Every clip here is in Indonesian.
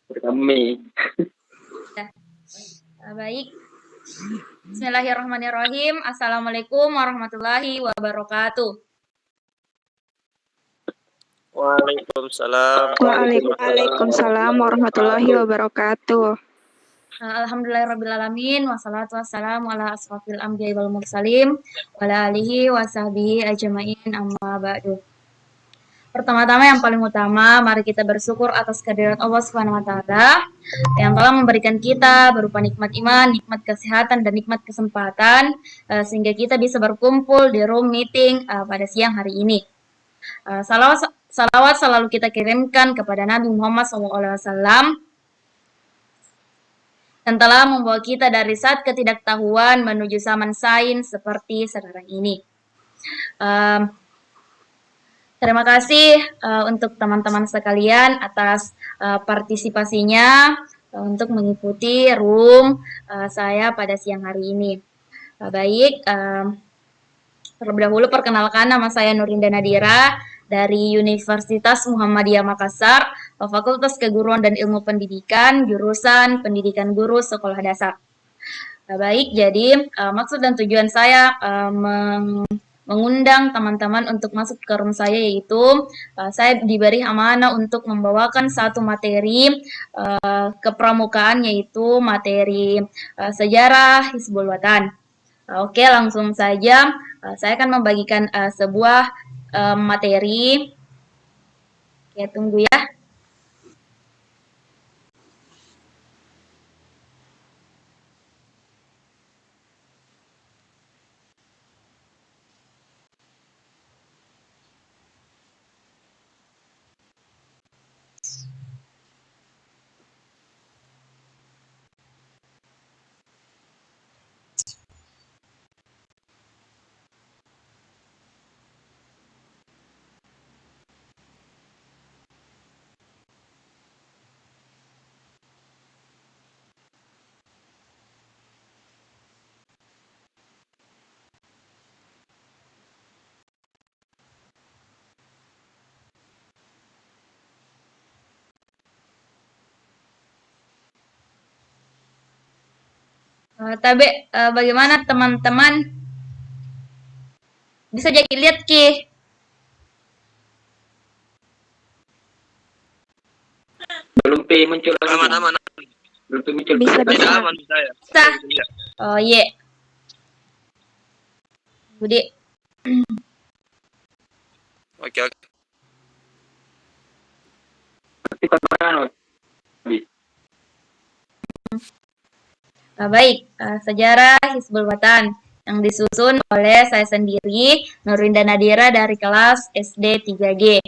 Kami. Baik. Bismillahirrahmanirrahim. Assalamualaikum warahmatullahi wabarakatuh. Waalaikumsalam. Waalaikumsalam warahmatullahi wabarakatuh. Alhamdulillahirrabbilalamin. Wassalatu wassalamu ala asrofil anbiya'i wal mursalim wa ala alihi wa sahbihi ajma'in amma ba'du. Pertama-tama yang paling utama, mari kita bersyukur atas kehadirat Allah Subhanahu wa taala yang telah memberikan kita berupa nikmat iman, nikmat kesehatan dan nikmat kesempatan sehingga kita bisa berkumpul di room meeting pada siang hari ini. Salawat selalu kita kirimkan kepada Nabi Muhammad SAW yang telah membawa kita dari saat ketidaktahuan menuju zaman sains seperti sekarang ini. Terima kasih untuk teman-teman sekalian atas partisipasinya untuk mengikuti room saya pada siang hari ini. Baik, terlebih dahulu perkenalkan, nama saya Nurinda Nadira dari Universitas Muhammadiyah Makassar, Fakultas Keguruan dan Ilmu Pendidikan, jurusan Pendidikan Guru Sekolah Dasar. Baik, jadi maksud dan tujuan saya mengundang teman-teman untuk masuk ke room saya, yaitu saya diberi amanah untuk membawakan satu materi kepramukaan, yaitu materi sejarah Hizbul Wathan. Oke, langsung saja saya akan membagikan sebuah materi. Oke, tunggu ya. Tapi bagaimana teman-teman? Bisa jadi lihat Ki? Belum muncul lagi. Aman. Belum muncul. Bisa. Bisa. Oh iya. Budi. Oke. Baik, sejarah Hizbul Wathan yang disusun oleh saya sendiri, Nurinda Nadira dari kelas SD 3G.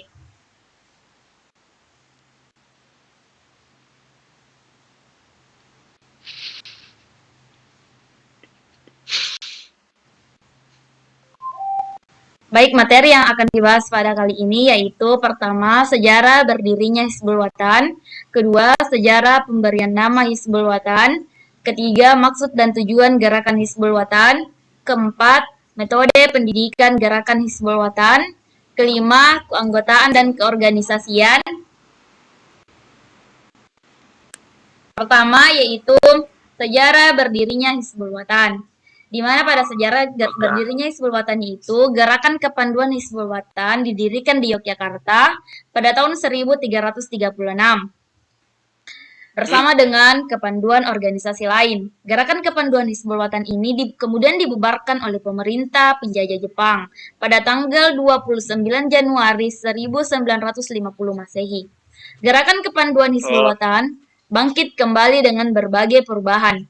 Baik, materi yang akan dibahas pada kali ini yaitu pertama, sejarah berdirinya Hizbul Wathan, kedua, sejarah pemberian nama Hizbul Wathan, ketiga, maksud dan tujuan gerakan Hizbul Wathan, keempat, metode pendidikan gerakan Hizbul Wathan, kelima, keanggotaan dan keorganisasian. Pertama yaitu sejarah berdirinya Hizbul Wathan. Di mana pada sejarah berdirinya Hizbul Wathan itu, gerakan kepanduan Hizbul Wathan didirikan di Yogyakarta pada tahun 1336 bersama dengan kepanduan organisasi lain. Gerakan kepanduan Hizbul Wathan ini kemudian dibubarkan oleh pemerintah penjajah Jepang pada tanggal 29 Januari 1950 Masehi. Gerakan kepanduan Hizbul Wathan bangkit kembali dengan berbagai perubahan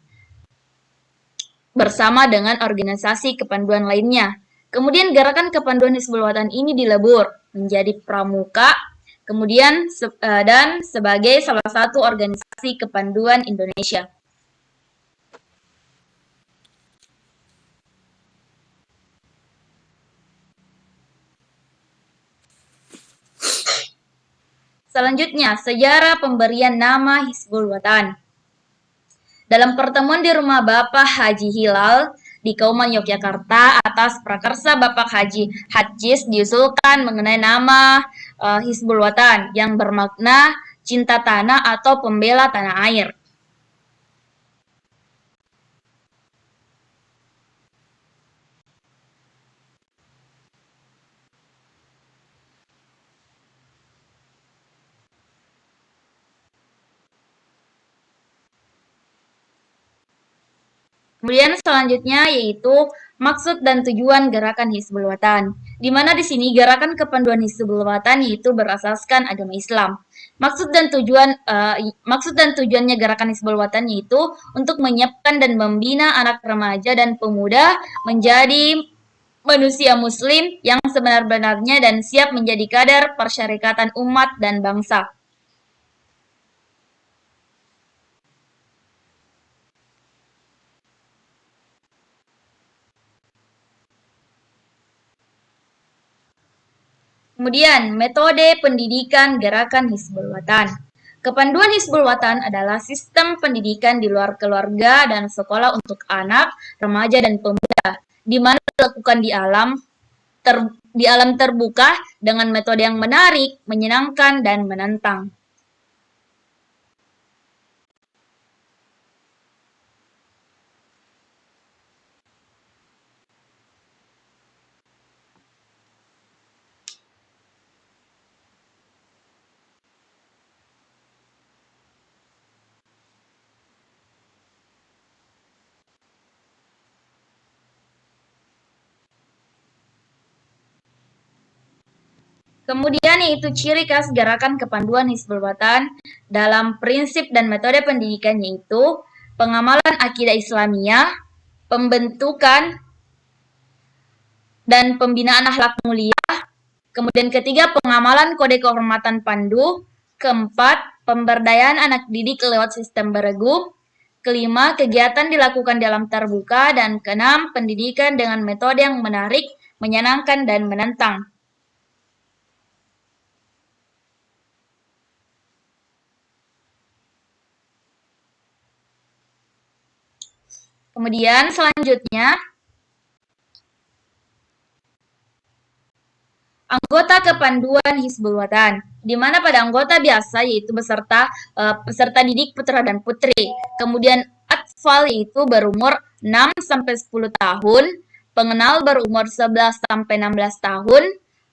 bersama dengan organisasi kepanduan lainnya. Kemudian gerakan kepanduan Hizbul Wathan ini dilebur menjadi pramuka, kemudian dan sebagai salah satu organisasi kepanduan Indonesia. Selanjutnya, sejarah pemberian nama Hizbul Wathan. Dalam pertemuan di rumah Bapak Haji Hilal di Kauman Yogyakarta, atas prakarsa Bapak Haji Hadjis diusulkan mengenai nama Hizbul Wathan yang bermakna cinta tanah atau pembela tanah air. Kemudian selanjutnya yaitu maksud dan tujuan gerakan Hizbul Wathan. Di mana di sini gerakan kepanduan Hizbul Wathan yaitu berasaskan agama Islam. Maksud dan tujuannya gerakan Hizbul Wathan yaitu untuk menyiapkan dan membina anak remaja dan pemuda menjadi manusia muslim yang sebenar-benarnya dan siap menjadi kader persyarikatan umat dan bangsa. Kemudian, metode pendidikan gerakan Hizbul Wathan. Kepanduan Hizbul Wathan adalah sistem pendidikan di luar keluarga dan sekolah untuk anak, remaja, dan pemuda, di mana dilakukan di alam terbuka dengan metode yang menarik, menyenangkan, dan menantang. Kemudian yaitu ciri khas gerakan kepanduan Hizbul Wathan dalam prinsip dan metode pendidikan yaitu pengamalan akidah Islamiyah, pembentukan dan pembinaan akhlak mulia, kemudian ketiga pengamalan kode kehormatan pandu, keempat pemberdayaan anak didik lewat sistem beregu, kelima kegiatan dilakukan dalam terbuka, dan keenam pendidikan dengan metode yang menarik, menyenangkan, dan menantang. Kemudian selanjutnya, anggota kepanduan Hizbul Wathan, di mana pada anggota biasa yaitu peserta didik putra dan putri. Kemudian atfal yaitu berumur 6-10 tahun, pengenal berumur 11-16 tahun,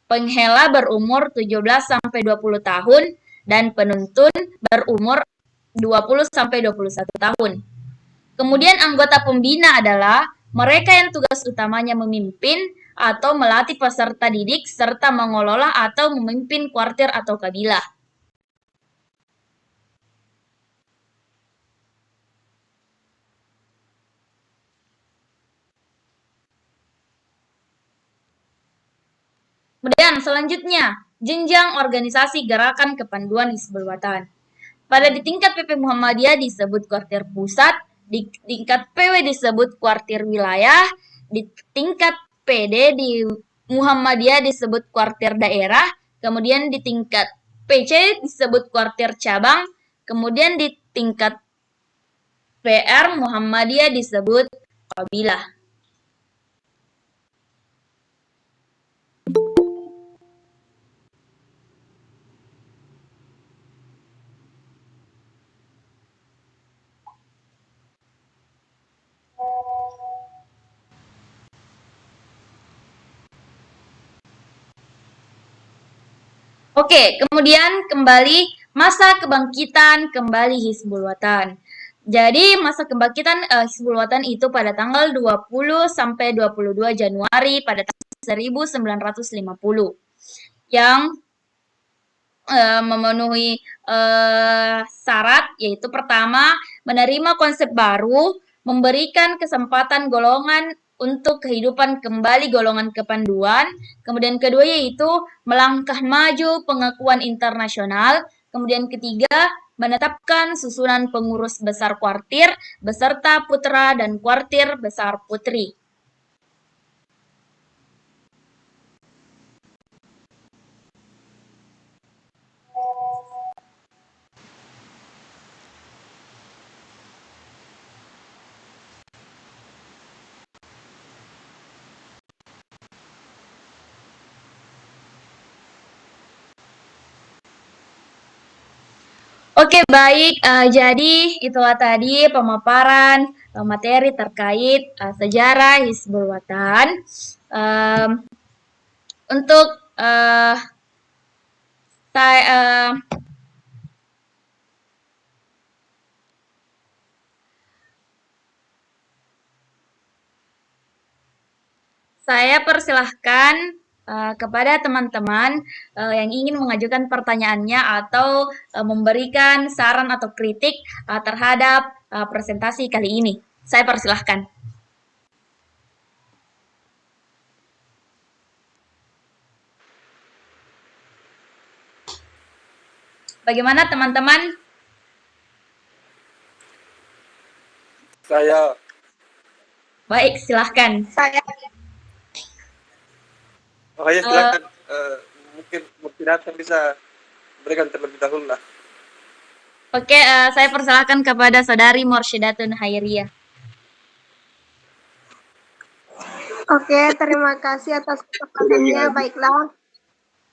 penghela berumur 17-20 tahun, dan penuntun berumur 20-21 tahun. Kemudian anggota pembina adalah mereka yang tugas utamanya memimpin atau melatih peserta didik serta mengelola atau memimpin kuartir atau kabilah. Kemudian selanjutnya, jenjang organisasi gerakan kepanduan Hizbul Wathan. Pada di tingkat PP Muhammadiyah disebut kuartir pusat, di tingkat PW disebut kuartir wilayah, di tingkat PD di Muhammadiyah disebut kuartir daerah, kemudian di tingkat PC disebut kuartir cabang, kemudian di tingkat PR Muhammadiyah disebut kabilah. Oke, kemudian kembali masa kebangkitan kembali Hizbul Wathan. Jadi masa kebangkitan Hizbul Wathan itu pada tanggal 20 sampai 22 Januari pada tahun 1950 yang memenuhi syarat yaitu pertama menerima konsep baru, memberikan kesempatan golongan untuk kehidupan kembali golongan kepanduan, kemudian kedua yaitu melangkah maju pengakuan internasional, kemudian ketiga menetapkan susunan pengurus besar kuartir beserta putra dan kuartir besar putri. Oke, baik. Jadi itulah tadi pemaparan materi terkait sejarah Hizbul Wathan. Untuk saya persilahkan kepada teman-teman yang ingin mengajukan pertanyaannya atau memberikan saran atau kritik terhadap presentasi kali ini. Saya persilahkan. Bagaimana teman-teman? Saya. Baik, silahkan. Oh ya, silakan. Mungkin Murtidatun bisa berikan terlebih dahulu lah. Oke, saya persilahkan kepada Saudari Morshidatun Hairiyah. Oke, terima kasih atas kesempatannya. Baiklah,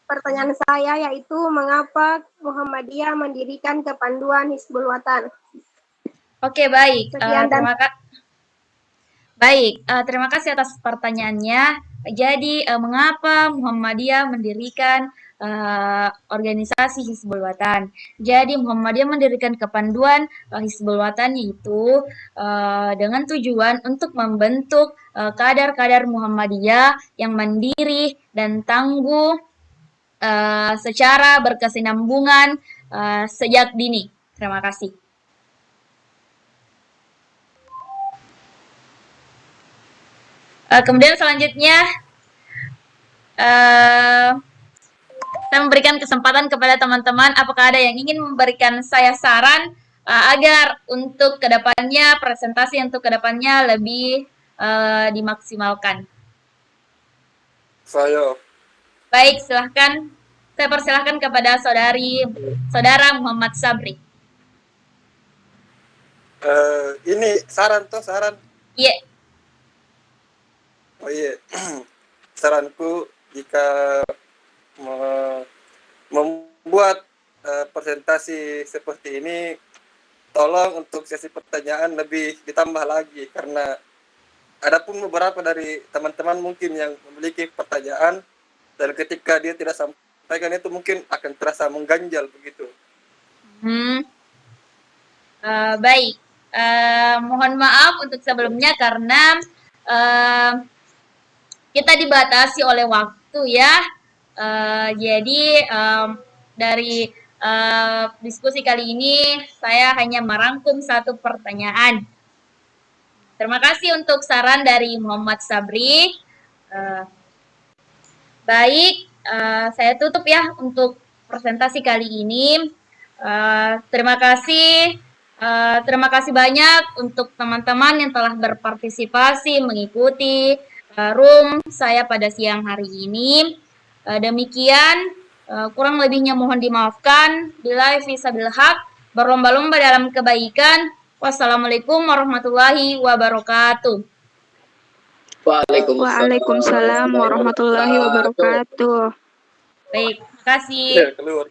pertanyaan saya yaitu mengapa Muhammadiyah mendirikan kepanduan Hizbul Wathan? Oke, baik. Sekian dan Terima kasih atas pertanyaannya. Jadi, mengapa Muhammadiyah mendirikan organisasi Hizbul Wathan? Jadi, Muhammadiyah mendirikan kepanduan Hizbul Wathan yaitu dengan tujuan untuk membentuk kadar-kadar Muhammadiyah yang mandiri dan tangguh secara berkesinambungan sejak dini. Terima kasih. Kemudian selanjutnya saya memberikan kesempatan kepada teman-teman apakah ada yang ingin memberikan saya saran agar untuk kedepannya presentasi untuk kedepannya lebih dimaksimalkan. Saya. Baik, silahkan. Saya persilahkan kepada saudara Muhammad Sabri. Ini saran. Iya. Oh iya, saranku jika membuat presentasi seperti ini, tolong untuk sesi pertanyaan lebih ditambah lagi karena ada pun beberapa dari teman-teman mungkin yang memiliki pertanyaan dan ketika dia tidak sampaikan itu mungkin akan terasa mengganjal begitu. Baik, mohon maaf untuk sebelumnya karena kita dibatasi oleh waktu ya. Jadi dari diskusi kali ini saya hanya merangkum satu pertanyaan. Terima kasih untuk saran dari Muhammad Sabri. Baik, saya tutup ya untuk presentasi kali ini. Terima kasih banyak untuk teman-teman yang telah berpartisipasi mengikuti room saya pada siang hari ini. Demikian, kurang lebihnya mohon dimaafkan. Billahi fissabil haq, berlomba-lomba dalam kebaikan. Wassalamualaikum warahmatullahi wabarakatuh. Waalaikumsalam warahmatullahi wabarakatuh. Baik, terima kasih. Keluar.